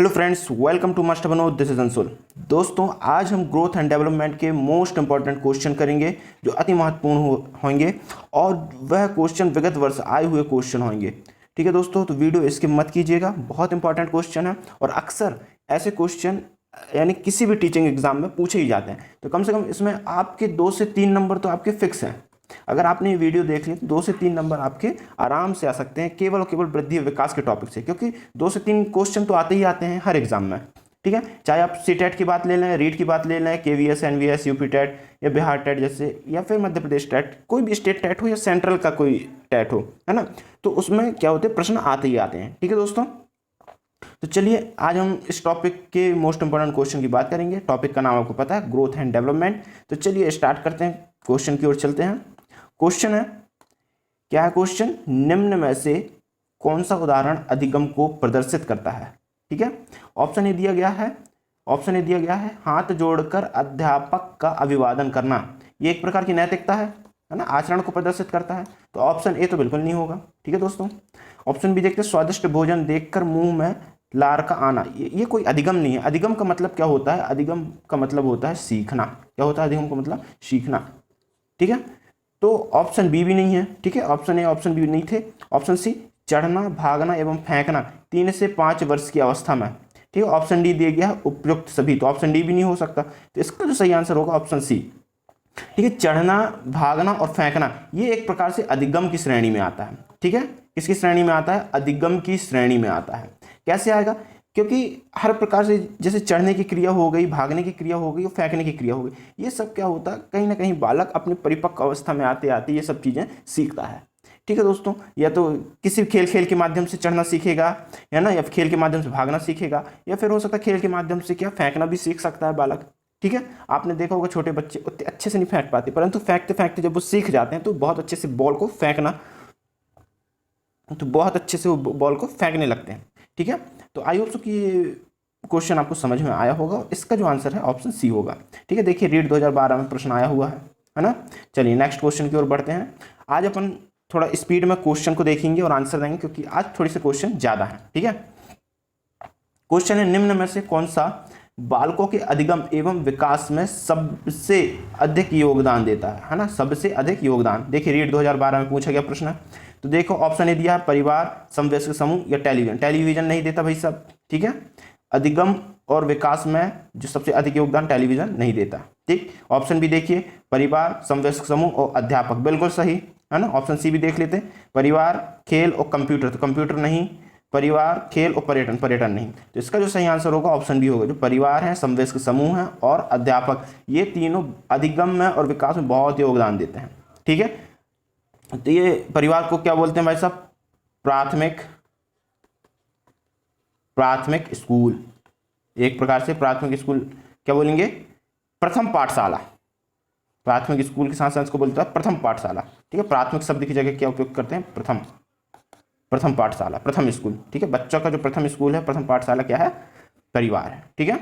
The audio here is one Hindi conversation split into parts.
Hello friends, welcome to must बनो, दिस इज अंशुल। दोस्तों, आज हम ग्रोथ एंड डेवलपमेंट के मोस्ट इंपॉर्टेंट क्वेश्चन करेंगे जो अति महत्वपूर्ण होंगे और वह क्वेश्चन विगत वर्ष आए हुए क्वेश्चन होंगे। ठीक है दोस्तों, तो वीडियो स्किप मत कीजिएगा, बहुत इंपॉर्टेंट क्वेश्चन है और अक्सर ऐसे क्वेश्चन यानी किसी भी टीचिंग एग्जाम में पूछे ही जाते हैं। तो कम से कम इसमें आपके 2 से 3 नंबर तो आपके फिक्स हैं। अगर आपने ये वीडियो देख ली तो 2 से 3 नंबर आपके आराम से आ सकते हैं, केवल और केवल वृद्धि और विकास के टॉपिक से, क्योंकि 2 से 3 क्वेश्चन तो आते ही आते हैं हर एग्जाम में। ठीक है, चाहे आप सीटेट की बात ले लें, रीट की बात ले लें, केवीएस, एनवीएस, यूपी टेट या बिहार टेट जैसे, या फिर मध्य प्रदेश टेट, कोई भी स्टेट टेट हो या सेंट्रल का कोई टेट हो, है ना, तो उसमें क्या होते हैं, प्रश्न आते ही आते हैं। ठीक है दोस्तों, तो चलिए आज हम इस टॉपिक के मोस्ट इंपॉर्टेंट क्वेश्चन की बात करेंगे। टॉपिक का नाम आपको पता है, ग्रोथ एंड डेवलपमेंट। तो चलिए स्टार्ट करते हैं, क्वेश्चन की ओर चलते हैं। क्वेश्चन है, क्या है क्वेश्चन, निम्न में से कौन सा उदाहरण अधिगम को प्रदर्शित करता है। ठीक है, ऑप्शन ए दिया गया है हाथ जोड़कर अध्यापक का अभिवादन करना। ये एक प्रकार की नैतिकता है ना, आचरण को प्रदर्शित करता है। तो ऑप्शन ए तो बिल्कुल नहीं होगा। ठीक है दोस्तों, ऑप्शन बी देखते हैं, स्वादिष्ट भोजन देखकर मुंह में लार का आना। ये कोई अधिगम नहीं है। अधिगम का मतलब क्या होता है, अधिगम का मतलब होता है सीखना। क्या होता है अधिगम का मतलब, सीखना। ठीक है, तो ऑप्शन बी भी नहीं है। ठीक है, ऑप्शन ए ऑप्शन बी नहीं थे। ऑप्शन सी, चढ़ना, भागना एवं फेंकना 3 से 5 वर्ष की अवस्था में। ठीक है, ऑप्शन डी दिया गया है उपयुक्त सभी, तो ऑप्शन डी भी नहीं हो सकता। तो इसका जो सही आंसर होगा ऑप्शन सी। ठीक है, चढ़ना, भागना और फेंकना ये एक प्रकार से अधिगम की श्रेणी में आता है। ठीक है, किसकी श्रेणी में आता है, अधिगम की श्रेणी में आता है। कैसे आएगा, क्योंकि हर प्रकार से जैसे चढ़ने की क्रिया हो गई, भागने की क्रिया हो गई और फेंकने की क्रिया हो गई, ये सब क्या होता है, कहीं ना कहीं बालक अपनी परिपक्व अवस्था में आते आते ये सब चीज़ें सीखता है। ठीक है दोस्तों, या तो किसी खेल के माध्यम से चढ़ना सीखेगा, है ना, या खेल के माध्यम से भागना सीखेगा, या फिर हो सकता है खेल के माध्यम से क्या फेंकना भी सीख सकता है बालक। ठीक है, आपने देखा होगा छोटे बच्चे उतने अच्छे से नहीं फेंक पाते, परंतु फेंकते फेंकते जब वो सीख जाते हैं तो बहुत अच्छे से बॉल को फेंकना, तो बहुत अच्छे से वो बॉल को फेंकने लगते हैं। ठीक है, तो आई होप सो कि ये क्वेश्चन आपको समझ में आया होगा। इसका जो आंसर है ऑप्शन सी होगा। ठीक है, देखिए रीट 2012 में प्रश्न आया हुआ है ना। चलिए नेक्स्ट क्वेश्चन की ओर बढ़ते हैं। आज अपन थोड़ा स्पीड में क्वेश्चन को देखेंगे और आंसर देंगे, क्योंकि आज थोड़ी से क्वेश्चन ज़्यादा है। ठीक है, क्वेश्चन है, निम्न में से कौन सा बालकों के अधिगम एवं विकास में सबसे अधिक योगदान देता है ना, सबसे अधिक योगदान। देखिए रीट 2012 में पूछा गया प्रश्न है। तो देखो ऑप्शन ए दिया है, परिवार, समवयस्क समूह या टेलीविजन। टेलीविजन नहीं देता भाई साहब। ठीक है, अधिगम और विकास में जो सबसे अधिक योगदान, टेलीविजन नहीं देता। ठीक, ऑप्शन बी देखिए, परिवार, समवयस्क समूह और अध्यापक, बिल्कुल सही है ना। ऑप्शन सी भी देख लेते हैं, परिवार, खेल और कंप्यूटर, तो कंप्यूटर नहीं, परिवार, खेल और पर्यटन नहीं। तो इसका जो सही आंसर होगा ऑप्शन बी होगा, जो परिवार है, समवयस्क समूह है और अध्यापक, ये तीनों अधिगम में और विकास में बहुत योगदान देते हैं। ठीक है, तो ये परिवार को क्या बोलते हैं भाई साहब, प्राथमिक स्कूल। एक प्रकार से प्राथमिक स्कूल क्या बोलेंगे, प्रथम पाठशाला। प्राथमिक स्कूल के साथ साथ इसको बोलते हैं प्रथम पाठशाला। ठीक है, प्राथमिक शब्द की जगह क्या उपयोग करते हैं, प्रथम पाठशाला, प्रथम स्कूल। ठीक है, बच्चों का जो प्रथम स्कूल है, प्रथम पाठशाला क्या है, परिवार है। ठीक है,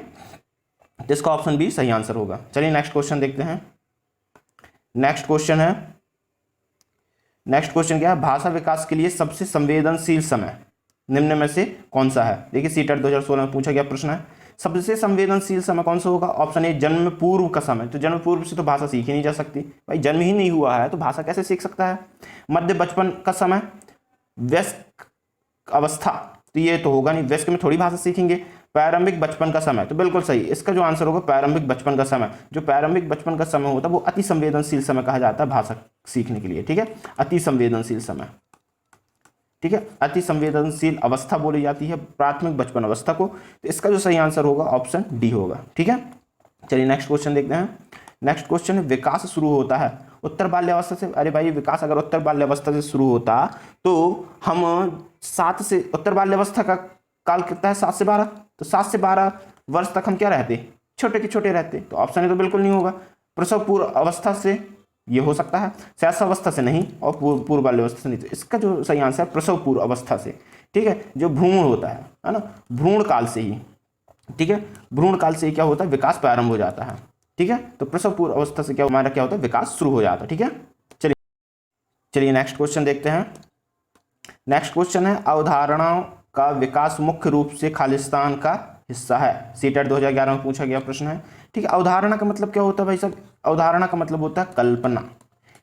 तो इसका ऑप्शन बी सही आंसर होगा। चलिए नेक्स्ट क्वेश्चन देखते हैं। नेक्स्ट क्वेश्चन क्या है, भाषा विकास के लिए सबसे संवेदनशील समय निम्न में से कौन सा है। देखिए सीटेट 2016 में पूछा गया प्रश्न है, सबसे संवेदनशील समय कौन सा होगा। ऑप्शन ए, जन्म पूर्व का समय। तो जन्म पूर्व से तो भाषा सीख ही नहीं जा सकती भाई, जन्म ही नहीं हुआ है तो भाषा कैसे सीख सकता है। मध्य बचपन का समय, वयस्क अवस्था, तो ये तो होगा नहीं, वयस्क में थोड़ी भाषा सीखेंगे। प्रारंभिक बचपन का समय, तो बिल्कुल सही, इसका जो आंसर होगा प्रारंभिक बचपन का समय। जो प्रारंभिक बचपन का समय होता है वो अति संवेदनशील समय कहा जाता है भाषा सीखने के लिए। ठीक है, अति संवेदनशील समय। ठीक है, अति संवेदनशील अवस्था बोली जाती है प्राथमिक बचपन अवस्था को। तो इसका जो सही आंसर होगा ऑप्शन डी होगा। ठीक है, चलिए नेक्स्ट क्वेश्चन देखते हैं। नेक्स्ट क्वेश्चन है, विकास शुरू होता है उत्तर बाल्यावस्था से। अरे भाई, विकास अगर उत्तर बाल्यावस्था से शुरू होता तो हम 7 से, उत्तर बाल्यावस्था का काल कितना है, 7 से 12, तो 7 से 12 वर्ष तक हम क्या रहते, छोटे के छोटे रहते। तो ऑप्शन ए तो बिल्कुल नहीं होगा। प्रसव पूर्व अवस्था से ये हो सकता है, शैशवावस्था से नहीं और पूर्व बाल्यावस्था से नहीं। तो इसका जो सही आंसर है प्रसव पूर्व अवस्था से। ठीक है, जो भ्रूण होता है ना, भ्रूण काल से ही। ठीक है, भ्रूण काल से ही क्या होता है, विकास प्रारंभ हो जाता है। ठीक है, तो प्रसव पूर्व अवस्था से क्या हमारा क्या होता है, विकास शुरू हो जाता है। ठीक है, चलिए नेक्स्ट क्वेश्चन देखते हैं। नेक्स्ट क्वेश्चन है, अवधारणाओं का विकास मुख्य रूप से खालिस्तान का हिस्सा है। सीटेट 2011 में पूछा गया प्रश्न है। ठीक है, अवधारणा का मतलब क्या होता है भाई साहब? अवधारणा का मतलब होता है कल्पना,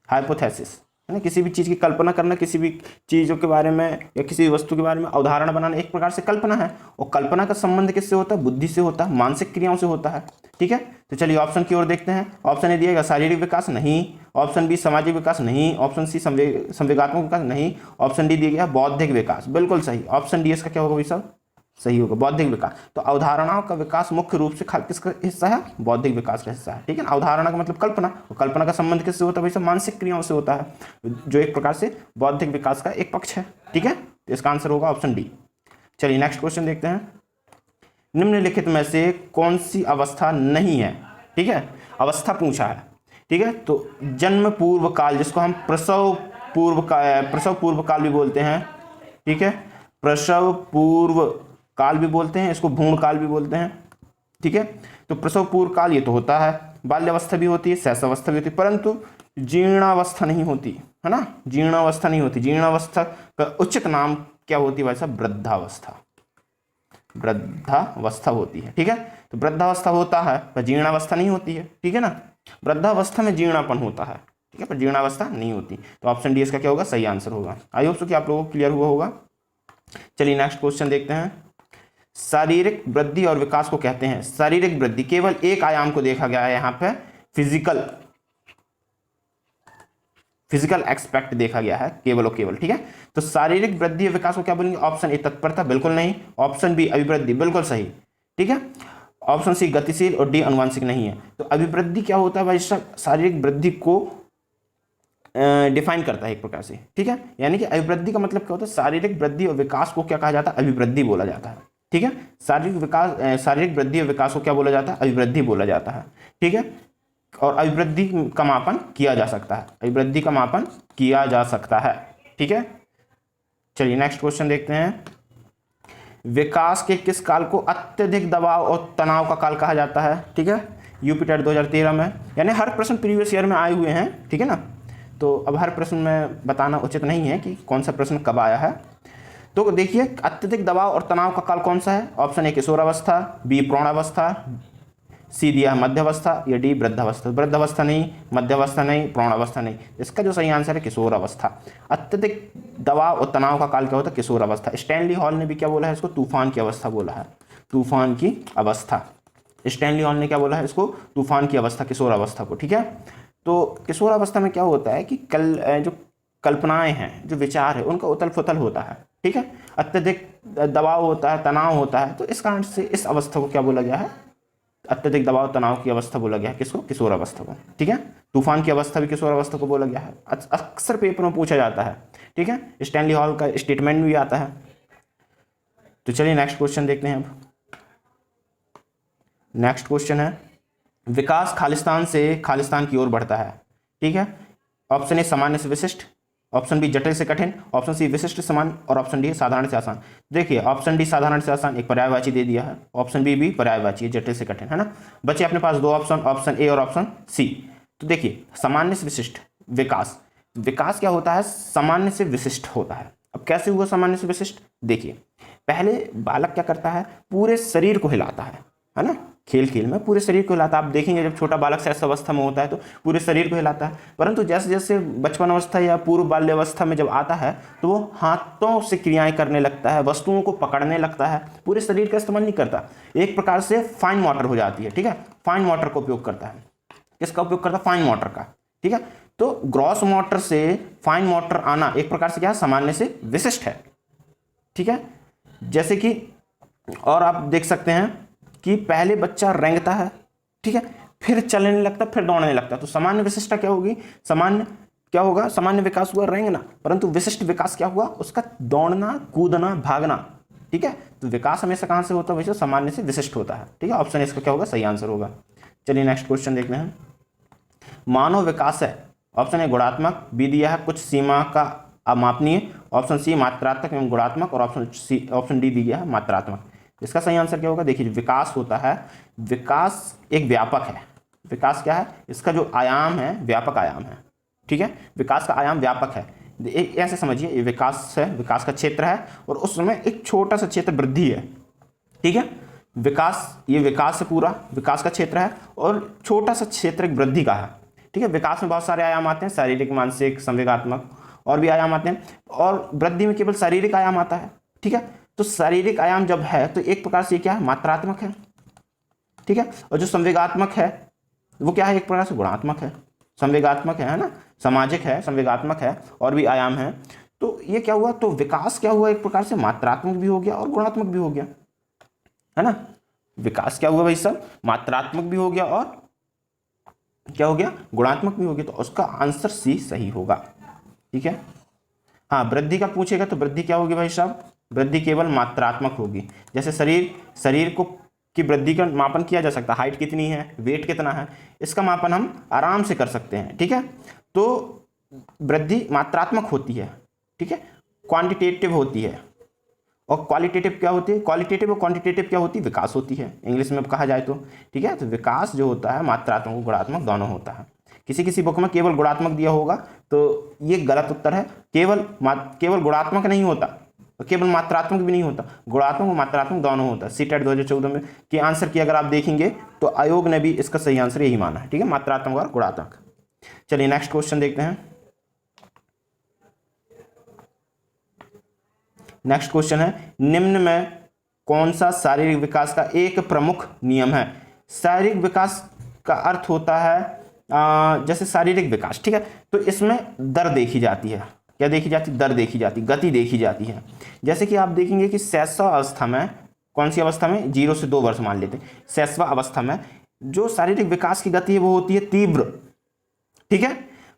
हाइपोथेसिस, है ना। किसी भी चीज़ की कल्पना करना, किसी भी चीज़ों के बारे में या किसी भी वस्तु के बारे में अवधारणा बनाना एक प्रकार से कल्पना है। और कल्पना का संबंध किससे होता है? बुद्धि से होता है, मानसिक क्रियाओं से होता है। ठीक है, तो चलिए ऑप्शन की ओर देखते हैं। ऑप्शन ए दिएगा शारीरिक विकास, नहीं। ऑप्शन बी सामाजिक विकास, नहीं। ऑप्शन सी संवेगात्मक विकास, नहीं। ऑप्शन डी दिया गया बौद्धिक विकास, बिल्कुल सही। ऑप्शन डी इसका क्या होगा भाई साहब? सही होगा, बौद्धिक विकास। तो अवधारणाओं का विकास मुख्य रूप से किसका हिस्सा है? बौद्धिक विकास का हिस्सा है। ठीक है ना। अवधारणा का मतलब कल्पना, और कल्पना का संबंध किससे होता है भाई साहब? मानसिक क्रियाओं से होता है, जो एक प्रकार से बौद्धिक विकास का एक पक्ष है। ठीक है, तो इसका आंसर होगा ऑप्शन डी। चलिए नेक्स्ट क्वेश्चन देखते हैं। निम्नलिखित में से कौन सी अवस्था नहीं है? ठीक है, अवस्था पूछा है। ठीक है, तो जन्म पूर्व काल, जिसको हम प्रसव पूर्व काल भी बोलते हैं। ठीक है, प्रसव पूर्व काल भी बोलते हैं, इसको भ्रूण काल भी बोलते हैं। ठीक है, तो प्रसव पूर्व काल ये तो होता है, बाल्यावस्था भी होती है, शैशवावस्था भी होती है, परंतु जीर्णावस्था नहीं होती, है ना। जीर्णावस्था नहीं होती। जीर्णावस्था का उचित नाम क्या होती है भाई साहब? वृद्धावस्था। वृद्धावस्था होती है। ठीक है, तो वृद्धावस्था होता है पर जीर्णावस्था नहीं होती है। ठीक है ना, वृद्धावस्था में जीर्णापन होता है। ठीक है, पर जीर्णावस्था नहीं होती। तो ऑप्शन डी इसका क्या होगा? सही आंसर होगा। आई होप सो कि आप लोगों को क्लियर हुआ होगा। चलिए नेक्स्ट क्वेश्चन देखते हैं। शारीरिक वृद्धि और विकास को कहते हैं। शारीरिक वृद्धि केवल एक आयाम को देखा गया है यहाँ पे, फिजिकल एक्सपेक्ट देखा गया है केवल और केवल। ठीक है, तो शारीरिक वृद्धि और विकास को क्या बोलेंगे? ऑप्शन ए तत्परता, बिल्कुल नहीं। ऑप्शन बी अभिवृद्धि, बिल्कुल सही। ठीक है, ऑप्शन सी गतिशील और डी अनुवांशिक नहीं है। तो अभिवृद्धि क्या होता है भाई साहब? शारीरिक वृद्धि को डिफाइन करता है एक प्रकार से। ठीक है, यानी कि अभिवृद्धि का मतलब क्या होता है? शारीरिक वृद्धि और विकास को क्या कहा जाता है? अभिवृद्धि बोला जाता है। ठीक है, शारीरिक वृद्धि और विकास को क्या बोला जाता है? अभिवृद्धि बोला जाता है। ठीक है, और अभिवृद्धि का मापन किया जा सकता है, अभिवृद्धि का मापन किया जा सकता है। ठीक है, चलिए नेक्स्ट क्वेश्चन देखते हैं। विकास के किस काल को अत्यधिक दबाव और तनाव का काल कहा जाता है? ठीक है, यूपीटेट 2013 में, यानी हर प्रश्न प्रीवियस ईयर में आए हुए हैं। ठीक है ना, तो अब हर प्रश्न में बताना उचित नहीं है कि कौन सा प्रश्न कब आया है। तो देखिए, अत्यधिक दबाव और तनाव का काल कौन सा है? ऑप्शन ए किशोरावस्था, बी प्रौढ़ावस्था, सी दिया है मध्यावस्था, या डी वृद्धावस्था। वृद्धावस्था नहीं, मध्यावस्था नहीं, प्रौढ़ावस्था नहीं। इसका जो सही आंसर है किशोरावस्था। अत्यधिक दबाव और तनाव का काल क्या होता है? किशोरावस्था। स्टैनली हॉल ने भी क्या बोला है? इसको तूफान की अवस्था बोला है, तूफान की अवस्था। स्टैनली हॉल ने क्या बोला है? इसको तूफान की अवस्था, किशोरावस्था को। ठीक है, तो किशोरावस्था में क्या होता है कि जो कल्पनाएं हैं, जो विचार है, उनका उथल पुथल होता है। ठीक है, अत्यधिक दबाव होता है, तनाव होता है, तो इस कारण से इस अवस्था को क्या बोला गया है? अत्यधिक दबाव तनाव की अवस्था बोला गया है। किसको? किशोरावस्था को। ठीक है, तूफान की अवस्था भी किशोरावस्था को बोला गया है। अक्सर पेपर में पूछा जाता है। ठीक है, स्टैनली हॉल का स्टेटमेंट भी आता है। तो चलिए नेक्स्ट क्वेश्चन देखते हैं। अब नेक्स्ट क्वेश्चन है, विकास खालिस्तान से खालिस्तान की ओर बढ़ता है। ठीक है, ऑप्शन ए सामान्य से विशिष्ट, ऑप्शन बी जटिल से कठिन, ऑप्शन सी विशिष्ट समान, और ऑप्शन डी साधारण से आसान। देखिए, ऑप्शन डी साधारण से आसान एक पर्यायवाची दे दिया है, ऑप्शन बी भी पर्यायवाची है, जटिल से कठिन, है ना। बच्चे अपने पास दो ऑप्शन, ऑप्शन ए और ऑप्शन सी। तो देखिए, सामान्य से विशिष्ट विकास, विकास क्या होता है? सामान्य से विशिष्ट होता है। अब कैसे हुआ सामान्य से विशिष्ट? देखिए, पहले बालक क्या करता है? पूरे शरीर को हिलाता है ना। खेल खेल में पूरे शरीर को हिलाता है। आप देखेंगे जब छोटा बालक शैशव अवस्था में होता है तो पूरे शरीर को हिलाता है, परंतु जैसे जैसे बचपन अवस्था या पूर्व बाल्यावस्था में जब आता है तो वो हाथों से क्रियाएं करने लगता है, वस्तुओं को पकड़ने लगता है, पूरे शरीर का इस्तेमाल नहीं करता। एक प्रकार से फाइन मोटर हो जाती है। ठीक है, फाइन मोटर का उपयोग करता है। किसका उपयोग करता है? फाइन मोटर का। ठीक है, तो ग्रॉस मोटर से फाइन मोटर आना एक प्रकार से क्या है? सामान्य से विशिष्ट है। ठीक है, जैसे कि और आप देख सकते हैं कि पहले बच्चा रेंगता है, ठीक है, फिर चलने लगता, फिर दौड़ने लगता। तो सामान्य विशिष्टता क्या होगी? सामान्य क्या होगा? सामान्य विकास हुआ रेंगना, परंतु विशिष्ट विकास क्या हुआ? उसका दौड़ना, कूदना, भागना। ठीक है, तो विकास हमेशा कहां से होता है? वैसे सामान्य से विशिष्ट होता है। ठीक है, ऑप्शन इसका क्या होगा? सही आंसर होगा। चलिए नेक्स्ट क्वेश्चन देखते हैं। मानव विकास है, ऑप्शन ए गुणात्मक, बी दिया है कुछ सीमा का अमापनीय, ऑप्शन सी मात्रात्मक एवं गुणात्मक, और ऑप्शन डी दिया है मात्रात्मक। इसका सही आंसर क्या होगा? देखिए, विकास होता है, विकास एक व्यापक है। विकास क्या है? इसका जो आयाम है व्यापक आयाम है। ठीक है, विकास का आयाम व्यापक है, ऐसे समझिए, ये विकास है, विकास का क्षेत्र है, और उस समय एक छोटा सा क्षेत्र वृद्धि है, ठीक है। विकास, ये विकास है, पूरा विकास का क्षेत्र है, और छोटा सा क्षेत्र एक वृद्धि का है, ठीक है। विकास में बहुत सारे आयाम आते हैं, शारीरिक, मानसिक, संवेगात्मक, और भी आयाम आते हैं, और वृद्धि में केवल शारीरिक आयाम आता है, ठीक है। तो शारीरिक आयाम जब है तो एक प्रकार से क्या है, मात्रात्मक है, ठीक है। और जो संवेगात्मक है वो क्या है, एक प्रकार से गुणात्मक है। संवेगात्मक है ना, सामाजिक है, संवेगात्मक है, और भी आयाम है। तो ये क्या हुआ, तो विकास क्या हुआ, एक प्रकार से मात्रात्मक भी हो गया और गुणात्मक भी हो गया, है ना। विकास क्या हुआ भाई साहब, मात्रात्मक भी हो गया और क्या हो गया, गुणात्मक भी हो गया। तो उसका आंसर सी सही होगा, ठीक है। हाँ, वृद्धि का पूछेगा तो वृद्धि क्या होगी भाई साहब, वृद्धि केवल मात्रात्मक होगी। जैसे शरीर को की वृद्धि का मापन किया जा सकता है, हाइट कितनी है, वेट कितना है, इसका मापन हम आराम से कर सकते हैं, ठीक है। तो वृद्धि मात्रात्मक होती है, ठीक है, क्वांटिटेटिव होती है। और क्वालिटेटिव क्या होती है, क्वालिटेटिव और क्वांटिटेटिव क्या होती है, विकास होती है इंग्लिश में कहा जाए तो, ठीक है। तो विकास जो होता है मात्रात्मक गुणात्मक दोनों होता है। किसी बुक में केवल गुणात्मक दिया होगा तो ये गलत उत्तर है। केवल गुणात्मक नहीं होता, केवल मात्रात्मक भी नहीं होता, गुणात्मक और मात्रात्मक दोनों होता है। सीटेट 2014 में के आंसर की अगर आप देखेंगे तो आयोग ने भी इसका सही आंसर यही माना है, ठीक है, मात्रात्मक और गुणात्मक। चलिए नेक्स्ट क्वेश्चन देखते हैं। नेक्स्ट क्वेश्चन है, निम्न में कौन सा शारीरिक विकास का एक प्रमुख नियम है। शारीरिक विकास का अर्थ होता है जैसे शारीरिक विकास, ठीक है, तो इसमें दर देखी जाती है। क्या देखी जाती, दर देखी जाती, गति देखी जाती है। जैसे कि आप देखेंगे कि शैशव अवस्था में, कौन सी अवस्था में, 0 से 2 वर्ष मान लेते हैं, शैशव अवस्था में जो शारीरिक विकास की गति है वो होती है तीव्र, ठीक है।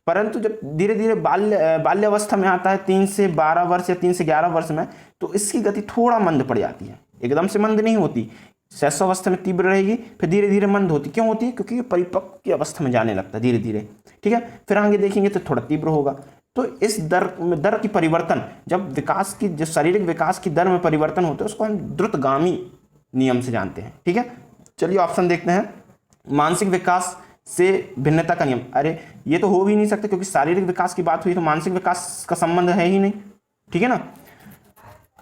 परंतु जब धीरे धीरे बाल्यावस्था में आता है, 3 से 12 वर्ष या 3 से 11 वर्ष में, तो इसकी गति थोड़ा मंद पड़ जाती है, एकदम से मंद नहीं होती। शैशव अवस्था में तीव्र रहेगी, फिर धीरे धीरे मंद होती। क्यों होती है, क्योंकि परिपक्व की अवस्था में जाने लगता है धीरे धीरे, ठीक है। फिर आगे देखेंगे तो थोड़ा तीव्र होगा। तो इस दर की परिवर्तन, जब विकास की, जो शारीरिक विकास की दर में परिवर्तन होता है, उसको हम द्रुतगामी नियम से जानते हैं, ठीक है। चलिए ऑप्शन देखते हैं। मानसिक विकास से भिन्नता का नियम, अरे ये तो हो भी नहीं सकता, क्योंकि शारीरिक विकास की बात हुई तो मानसिक विकास का संबंध है ही नहीं, ठीक है ना।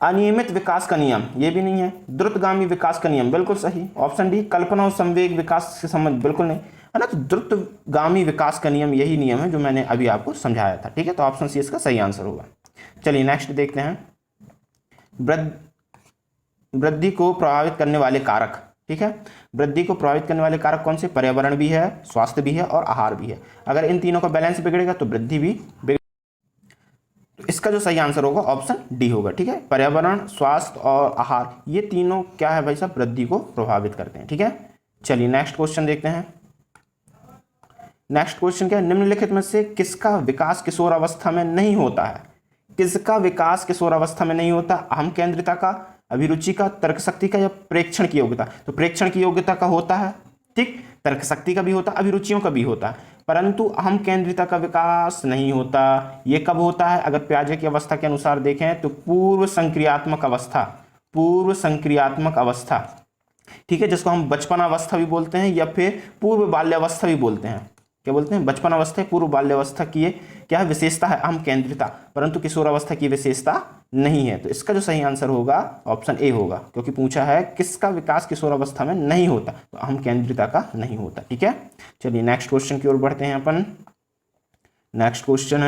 अनियमित विकास का नियम, ये भी नहीं है। द्रुतगामी विकास का नियम, बिल्कुल सही। ऑप्शन डी, कल्पना और संवेग विकास से संबंध, बिल्कुल नहीं, है ना। तो द्रुतगामी विकास का नियम यही नियम है जो मैंने अभी आपको समझाया था, ठीक है। तो ऑप्शन सी इसका सही आंसर होगा। चलिए नेक्स्ट देखते हैं। वृद्धि को प्रभावित करने वाले कारक, ठीक है। वृद्धि को प्रभावित करने वाले कारक कौन से, पर्यावरण भी है, स्वास्थ्य भी है और आहार भी है। अगर इन तीनों का बैलेंस बिगड़ेगा तो वृद्धि भी बिगड़ेगा। तो इसका जो सही आंसर होगा ऑप्शन डी होगा, ठीक है। पर्यावरण, स्वास्थ्य और आहार, ये तीनों क्या है भाई साहब, वृद्धि को प्रभावित करते हैं, ठीक है। चलिए नेक्स्ट क्वेश्चन देखते हैं। नेक्स्ट क्वेश्चन क्या है, निम्नलिखित में से किसका विकास किशोर अवस्था में नहीं होता है। किसका विकास किशोर अवस्था में नहीं होता, अहम केंद्रिता का, अभिरुचि का, तर्क शक्ति का या प्रेक्षण की योग्यता। तो प्रेक्षण की योग्यता का होता है, ठीक, तर्क शक्ति का भी होता है, अभिरुचियों का भी होता है, परंतु अहम केंद्रिता का विकास नहीं होता। ये कब होता है, अगर पियाजे की अवस्था के अनुसार देखें तो पूर्व संक्रियात्मक अवस्था, ठीक है, जिसको हम बचपन अवस्था भी बोलते हैं या फिर पूर्व बाल्यावस्था भी बोलते हैं। क्या बोलते हैं, बचपन अवस्था, पूर्व बाल्यावस्था की क्या है, विशेषता है अहम केंद्रिता, परंतु किशोर अवस्था की विशेषता नहीं है। तो इसका जो सही आंसर होगा ऑप्शन ए होगा, क्योंकि पूछा है किसका विकास किशोर अवस्था में नहीं होता, तो अहम केंद्रिता का नहीं होता, ठीक है। चलिए नेक्स्ट क्वेश्चन की ओर बढ़ते हैं अपन। नेक्स्ट क्वेश्चन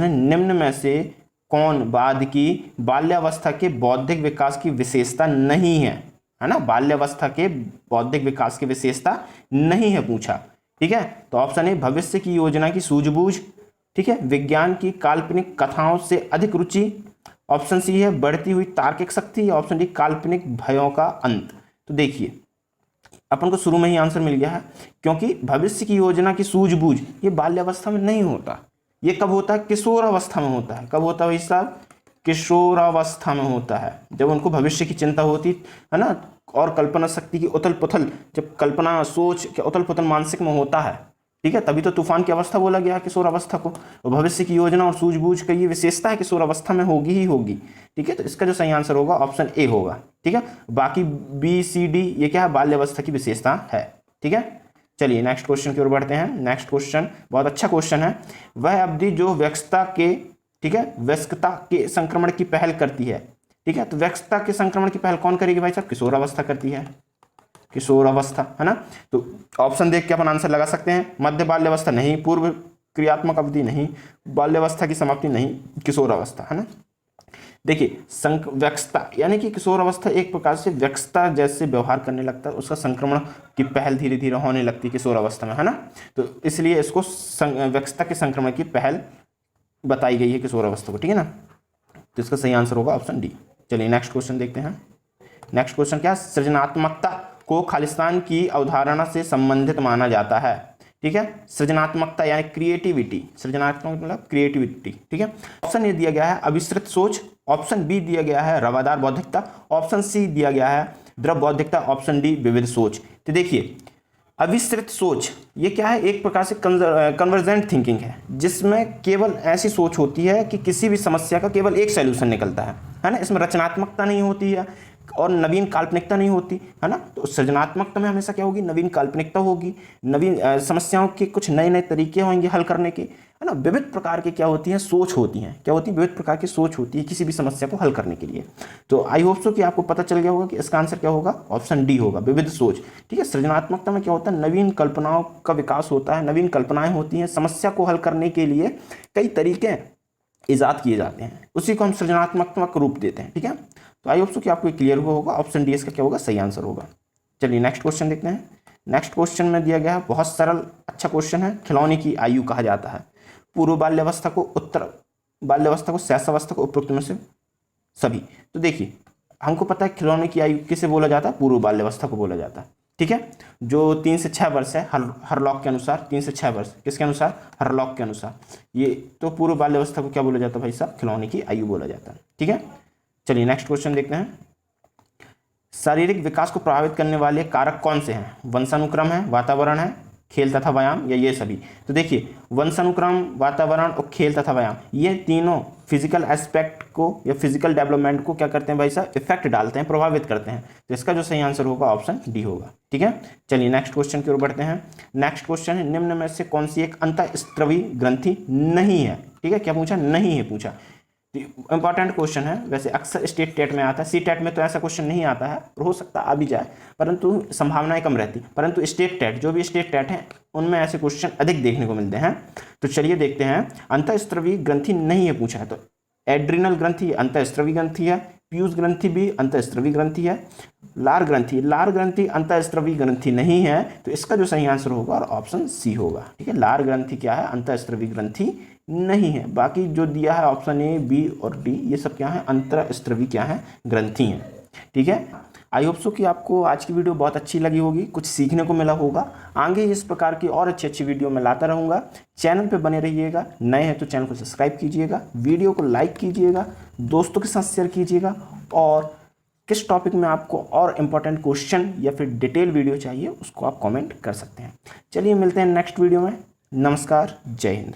है, निम्न में से कौन बाद की बाल्यावस्था के बौद्धिक विकास की विशेषता नहीं है ना। बाल्यावस्था के बौद्धिक विकास की विशेषता नहीं है पूछा, ठीक है। तो ऑप्शन ए, भविष्य की योजना की सूझबूझ, ठीक है, विज्ञान की काल्पनिक कथाओं से अधिक रुचि, ऑप्शन सी है बढ़ती हुई तार्किक शक्ति, ऑप्शन डी काल्पनिक भयों का अंत। तो देखिए अपन को शुरू में ही आंसर मिल गया है, क्योंकि भविष्य की योजना की सूझबूझ ये बाल्यावस्था में नहीं होता, ये कब होता है, किशोर अवस्था में होता है। कब होता है भाई साहब, किशोर अवस्था में होता है, जब उनको भविष्य की चिंता होती है ना, और कल्पना शक्ति की उथल पुथल, जब कल्पना सोच के उथल पुथल मानसिक में होता है, ठीक है, तभी तो तूफान की अवस्था बोला गया है किशोर अवस्था को। और भविष्य की योजना और सूझबूझ का ये विशेषता है किशोर अवस्था में होगी ही होगी, ठीक है। तो इसका जो सही आंसर होगा ऑप्शन ए होगा, ठीक है। बाकी बी सी डी ये क्या है, बाल्यावस्था की विशेषता है, ठीक है। चलिए नेक्स्ट क्वेश्चन की ओर बढ़ते हैं। नेक्स्ट क्वेश्चन बहुत अच्छा क्वेश्चन है। वह अवधि जो वयस्कता के, ठीक है, वयस्कता के संक्रमण की पहल करती है, ठीक है, तो वयस्कता के संक्रमण की पहल कौन करेगी भाई साहब? किशोरावस्था करती है, किशोरावस्था, है ना। तो ऑप्शन देख के अपन आंसर लगा सकते हैं। मध्य बाल्यावस्था नहीं, पूर्व क्रियात्मक अवधि नहीं, बाल्यावस्था की समाप्ति नहीं, किशोरावस्था, है ना। देखिए वयस्कता यानी कि किशोर अवस्था एक प्रकार से वयस्कता जैसे व्यवहार करने लगता है, उसका संक्रमण की पहल धीरे धीरे होने लगती है किशोर अवस्था में, है ना। तो इसलिए इसको वयस्कता के संक्रमण की पहल बताई गई है किशोर अवस्था को, ठीक है ना। तो इसका सही आंसर होगा ऑप्शन डी। चलिए नेक्स्ट क्वेश्चन देखते हैं। नेक्स्ट क्वेश्चन क्या है? सृजनात्मकता को खालिस्तान की अवधारणा से संबंधित माना जाता है, ठीक है। सृजनात्मकता यानी क्रिएटिविटी, सृजनात्मक मतलब क्रिएटिविटी, ठीक है। ऑप्शन ए दिया गया है अविस्तृत सोच, ऑप्शन बी दिया गया है रवादार बौद्धिकता, ऑप्शन सी दिया गया है द्रव बौद्धिकता, ऑप्शन डी विविध सोच। तो देखिए अविस्तृत सोच ये क्या है? एक प्रकार से कन्वर्जेंट थिंकिंग है, जिसमें केवल ऐसी सोच होती है कि किसी भी समस्या का केवल एक सॉल्यूशन निकलता है ना। इसमें रचनात्मकता नहीं होती है और नवीन काल्पनिकता नहीं होती, है ना। तो सृजनात्मकता में हमेशा क्या होगी? नवीन काल्पनिकता होगी, नवीन समस्याओं के कुछ नए नए तरीके होंगे हल करने के, है ना। विविध प्रकार की क्या होती हैं? सोच होती हैं। क्या होती है? विविध प्रकार की सोच होती है किसी भी समस्या को हल करने के लिए। तो आई होप सो कि आपको पता चल गया होगा कि इसका आंसर क्या होगा, ऑप्शन डी होगा, विविध सोच, ठीक है। सृजनात्मकता में क्या होता है? नवीन कल्पनाओं का विकास होता है, नवीन कल्पनाएं होती हैं, समस्या को हल करने के लिए कई तरीके ईजाद किए जाते हैं, उसी को हम सृजनात्मक रूप देते हैं, ठीक है। तो आई होप सो कि आपको क्लियर हुआ होगा, ऑप्शन डी इसका क्या होगा? सही आंसर होगा। चलिए नेक्स्ट क्वेश्चन देखते हैं। नेक्स्ट क्वेश्चन में दिया गया है बहुत सरल अच्छा क्वेश्चन है। खिलौने की आयु कहा जाता है पूर्व बाल्यावस्था को, उत्तर बाल्यावस्था को, शैशवावस्था को, उपरोक्त में से सभी। तो देखिए हमको पता है खिलौने की आयु किसे बोला जाता है? पूर्व बाल्यावस्था को बोला जाता है, ठीक है। जो 3 से 6 वर्ष है हरलॉक के अनुसार, 3 से 6 वर्ष किसके अनुसार? हरलॉक के अनुसार। ये तो पूर्व बाल्यावस्था को क्या बोला जाता है भाई साहब? खिलौने की आयु बोला जाता है, ठीक है। चलिए नेक्स्ट क्वेश्चन देखते हैं। शारीरिक विकास को प्रभावित करने वाले कारक कौन से हैं? वंशानुक्रम है, वातावरण है, खेल तथा व्यायाम, या ये सभी। तो देखिए वंशानुक्रम, वातावरण और खेल तथा व्यायाम ये तीनों फिजिकल एस्पेक्ट को या फिजिकल डेवलपमेंट को क्या करते हैं भाई साहब? इफेक्ट डालते हैं, प्रभावित करते हैं। तो इसका जो सही आंसर होगा ऑप्शन डी होगा, ठीक है। चलिए नेक्स्ट क्वेश्चन की ओर बढ़ते हैं। नेक्स्ट क्वेश्चन है निम्न में से कौन सी एक अंतःस्त्रवी ग्रंथि नहीं है, ठीक है। क्या पूछा? नहीं है पूछा। इंपॉर्टेंट क्वेश्चन है, वैसे अक्सर स्टेट टेट में आता है, सी टेट में तो ऐसा क्वेश्चन नहीं आता है, और हो सकता आ भी जाए, परंतु संभावनाएं कम रहती। परंतु स्टेट टेट, जो भी स्टेट टेट हैं उनमें ऐसे क्वेश्चन अधिक देखने को मिलते हैं। तो चलिए देखते हैं। अंतःस्त्रवी ग्रंथि नहीं है पूछा है, तो एड्रिनल ग्रंथि अंतःस्त्रवी ग्रंथि है, पीयूष ग्रंथि भी अंतःस्त्रवी ग्रंथि है, लार ग्रंथि अंतःस्त्रवी ग्रंथि नहीं है। तो इसका जो सही आंसर होगा और ऑप्शन सी होगा, ठीक है। लार ग्रंथि क्या है? अंतःस्त्रवी ग्रंथि नहीं है। बाकी जो दिया है ऑप्शन ए, बी और डी ये सब क्या है? अंतःस्त्रवी क्या है? ग्रंथि हैं, ठीक है। आई होप सो कि आपको आज की वीडियो बहुत अच्छी लगी होगी, कुछ सीखने को मिला होगा। आगे इस प्रकार की और अच्छी अच्छी वीडियो मैं लाता रहूँगा। चैनल पे बने रहिएगा, नए हैं तो चैनल को सब्सक्राइब कीजिएगा, वीडियो को लाइक कीजिएगा, दोस्तों के साथ शेयर कीजिएगा, और किस टॉपिक में आपको और इम्पोर्टेंट क्वेश्चन या फिर डिटेल वीडियो चाहिए उसको आप कमेंट कर सकते हैं। चलिए मिलते हैं नेक्स्ट वीडियो में। नमस्कार, जय हिंद।